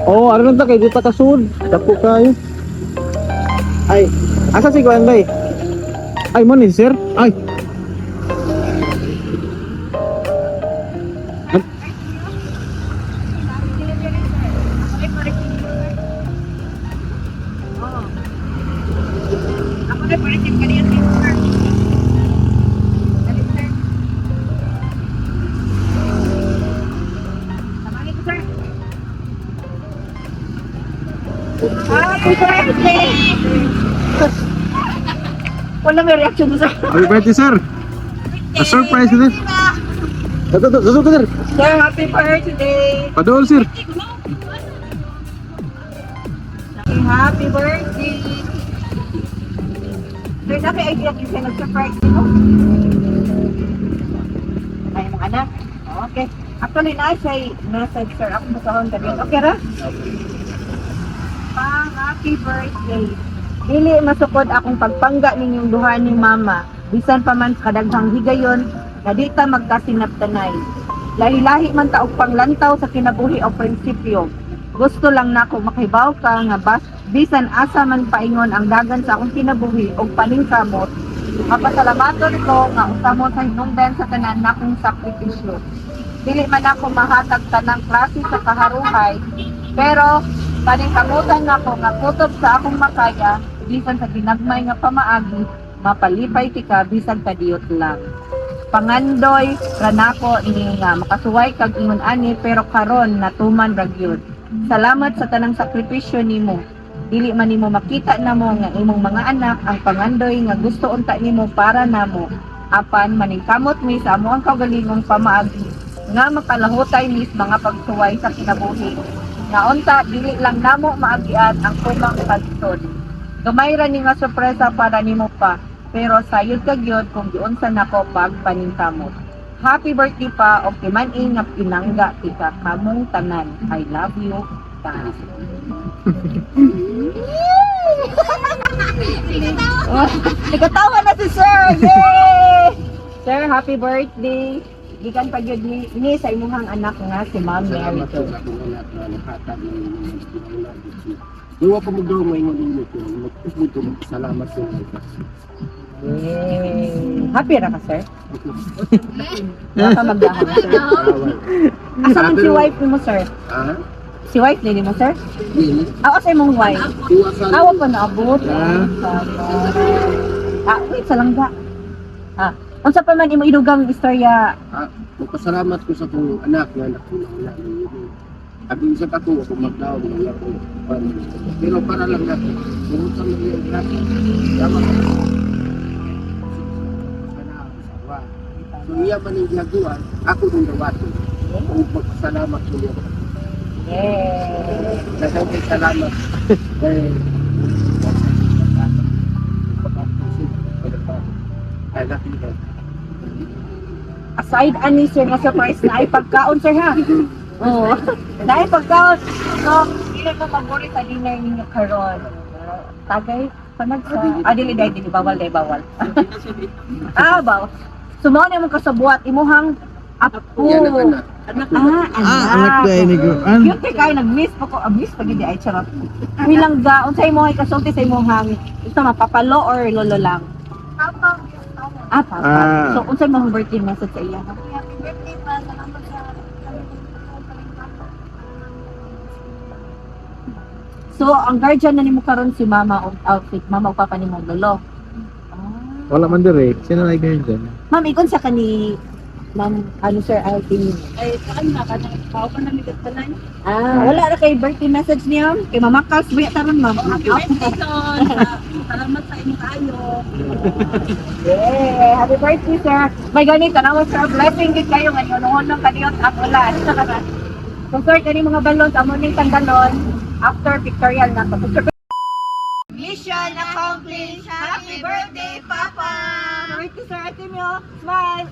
Oh, ano lang ta kay di pa kasud. Dako kayo. Ay, asa si Kuan bay? Ay mo ni sir. Ay. Ako na paritin kanina sir. Dali sir. Tamahin ko sir. Happy birthday! Wala may reaction mo sir. Happy birthday sir. A surprise din. Dato sir. Sir, happy birthday! Padol sir. Happy birthday! Sir, namin idea kung sa'yo nag-surprise mo? Ay, mga anak. Okay. Actually, na-say message, sir. Ako masahon ka din. Okay, ra? Happy birthday! Dili masukod akong pagpangga ninyong duha ni mama. Bisan pa man kadaghang higayon, na di ta magkasinaptanay. Lahi-lahi man ta og panglantaw sa kinabuhi o prinsipyo. Gusto lang nako makibaw ka nga bisan asa man paingon ang dagan sa akong kinabuhi og paningkamot. Mapasalamaton ko nga usamo sa hinungdan sa tanan nakong sakripisyo. Dili man ako mahatag tanang klase sa kaharuhay, pero paningkamutan nako nga kutob sa akong makaya, bisan sa ginagmay nga pamaagi, mapalipay ti ka bisan kadiyot lang. Pangandoy ranako ni nga makasuway kag ingon ani pero karon natuman ra gyud. Salamat sa tanang sakripisyo nimo. Dili man nimo makita namo nga imong mga anak ang pangandoy nga gusto unta nimo para namo. Apan maningkamot mi sa amo ang kaugalingong pamaagi nga makalahutay mis mga pagsuway sa kinabuhi. Nga unta dili lang namo maagian ang tumang kalisod. Gamay ra ni nga sorpresa para nimo pa. Pero sayod ka gyud kung giunsa nako pag paningkamot. Happy birthday pa o kiman-in nga pinangga tika kamong tanan. I love you. Ta. Nagkatawa na si Sir! Yay! Sir, happy birthday! Gikan pa gyud ni sa imong anak nga si Ma'am Mary. Iwa pa mo daw may ngunit ko. Magpupunto mo. Salamat sa inyo. Yay! Happy ra ka, sir? Baka magdahon, sir. Asa man si wife mo, sir? Ha? Si wife din mo, sir? Hindi. Awa sa imong wife? Iwa sa Awa pa naabot. Wait, sa langga. Unsa pa man imo idugang istorya? Magpasalamat ko sa kong anak na nakulang namin. Abi sa ako magdaw ng ako. Pero para lang natin. Pumunta mo yung natin. Tama. So iya man yung ginagawa, ako nung gawato. Kung magpasalamat ko niya. Yay! Daghang salamat. I love you. Aside ani sir nga surprise na ay pagkaon sir ha. Oo. Dahil pagkaon. So, dili mo maguri sa dinner ninyo karon. Tagay panag sa dili bawal bawal. Bawal. Sumo na mo kasabuat imuhang apo. Yan ang anak. Anak. Anak day ni ko. Yung kay nag-miss pa ko, miss pa gid ay charot. Bilang ga unsay mo ay kasulti sa imong hangin. Gusto mapapalo or lolo lang? Papa. Papa. So unsay mo birthday message sa iya? Happy birthday pa, salamat sa So, ang guardian na nimo karon si mama o outfit, mama o papa nimo lolo. Wala man dire. Sino na ganyan dyan? Ma'am, ikon sa kani Ma'am, ano sir, Alvin? Ay, saan na ka? Nakakaw ka na migat ka lang. Wala na kay birthday message niya. Kay Mama Kals, buya taron ma'am. Happy birthday, Son! Salamat sa inyo kayo. Yeah, happy birthday sir. May ganit, tanawa sir, blessing din kayo ngayon. Nung kaniyot ang ulan. So sir, kani mga balon, amo ning tanggalon after pictorial na to. Mission accomplished! Happy birthday, Papa! Happy birthday, sir. Ate Mio. Smile!